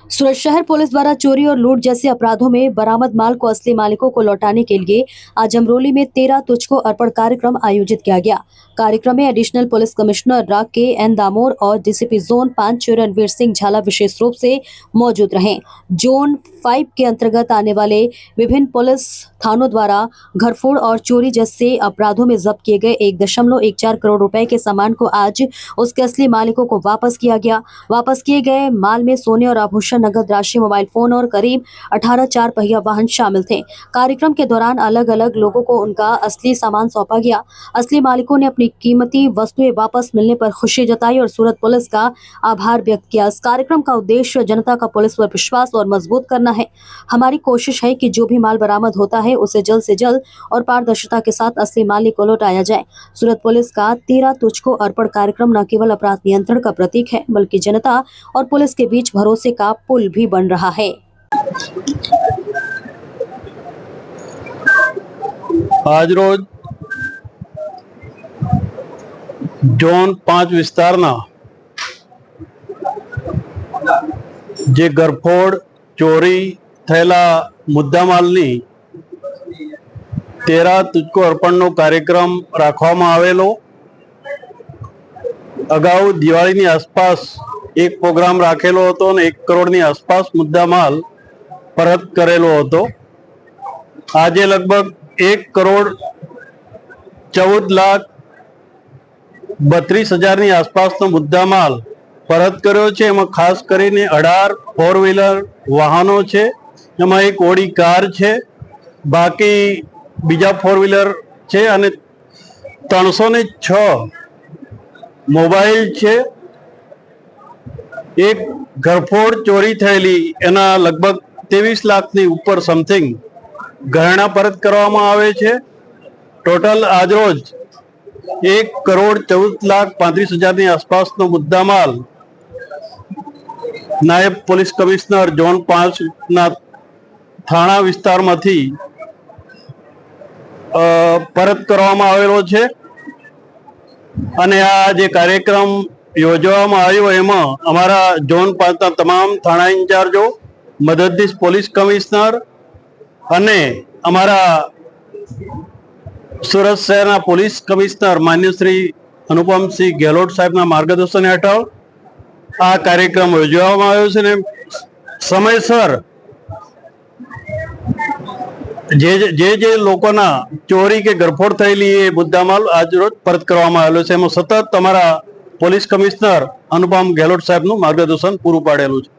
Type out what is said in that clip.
सूरत शहर पुलिस द्वारा चोरी और लूट जैसे अपराधों में बरामद माल को असली मालिकों को लौटाने के लिए आज अमरोली में 13 तुझको अर्पण कार्यक्रम आयोजित किया गया। कार्यक्रम में additional police commissioner K. N.. Damor और डीसीपी जोन 5 रणवीर सिंह झाला विशेष रूप से मौजूद रहे। जोन 5 के अंतर्गत आने वाले विभिन्न पुलिस थानों द्वारा घरफोड़ और चोरी जैसे अपराधों में जब्त किए गए 1.14 करोड़ रुपए के सामान को आज उसके असली मालिकों को वापस किया गया। वापस किए गए माल में सोने और आभूषण, नगद राशि, मोबाइल फोन और करीब 18 चार पहिया वाहन शामिल थे। कार्यक्रम के दौरान अलग अलग लोगों को उनका असली सामान सौंपा गया। असली मालिकों ने अपनी कीमती वस्तुएं वापस मिलने पर खुशी जताई और सूरत पुलिस का आभार व्यक्त किया। इस कार्यक्रम का उद्देश्य जनता का पुलिस पर विश्वास और मजबूत करना है। हमारी कोशिश है कि जो भी माल बरामद होता है उसे जल्द से जल्द और पारदर्शिता के साथ असली मालिक को लौटाया जाए। सूरत पुलिस का 13 तुझको अर्पण कार्यक्रम न केवल अपराध नियंत्रण का प्रतीक है बल्कि जनता और पुलिस के बीच भरोसे का पुल भी बन रहा है। आज रोज जोन 5 विस्तारना जे गरफोड़ चोरी थયેલા મુદ્દામાલની 13 તુજકો અર્પણનો કાર્યક્રમ રાખવામાં આવેલો। અગાઉ દિવાળીની આસપાસ એક પ્રોગ્રામ રાખેલો હતો અને 1 કરોડની આસપાસ મુદ્દામાલ પરત કરેલો હતો। આજે લગભગ 1 કરોડ 14,32,000ની આસપાસનો મુદ્દામાલ પરત કર્યો છે। એમાં ખાસ કરીને 18 4 વ્હીલર વાહનો છે, એમાં એક ઓડી કાર છે, બાકી બીજા 4 વ્હીલર છે અને 306 મોબાઈલ છે। એક ઘરફોડ ચોરી થયેલી એના લગભગ 23 લાખની ઉપર સમથિંગ ગહેણા પરત કરવામાં આવે છે। ટોટલ આજરોજ 1 કરોડ 14,35,000ની આસપાસનો મુદ્દામાલ નાયબ પોલીસ કમિશનર ઝોન 5 ના થાણા વિસ્તારમાંથી પરત કરવામાં આવેલો છે। અને આ જે કાર્યક્રમ યોજવામાં આવ્યો એમાં અમારા ઝોન 5 ના તમામ થાણા ઇન્ચાર્જો, મદદનીશ પોલીસ કમિશનર અને અમારા સુરત શહેરના પોલીસ કમિશનર માન્ય શ્રી અનુપમસિંહ ગેહલોત સાહેબના માર્ગદર્શન હેઠળ આ કાર્યક્રમ યોજવામાં આવ્યો છે ને સમયસર જે લોકોના ચોરી કે ગરફોડ થયેલી એ મુદ્દામાલ આજ રોજ પરત કરવામાં આવેલો છે। એમાં સતત અમારા પોલીસ કમિશનર અનુપમ ગેહલોત સાહેબનું માર્ગદર્શન પૂરું પાડેલું છે।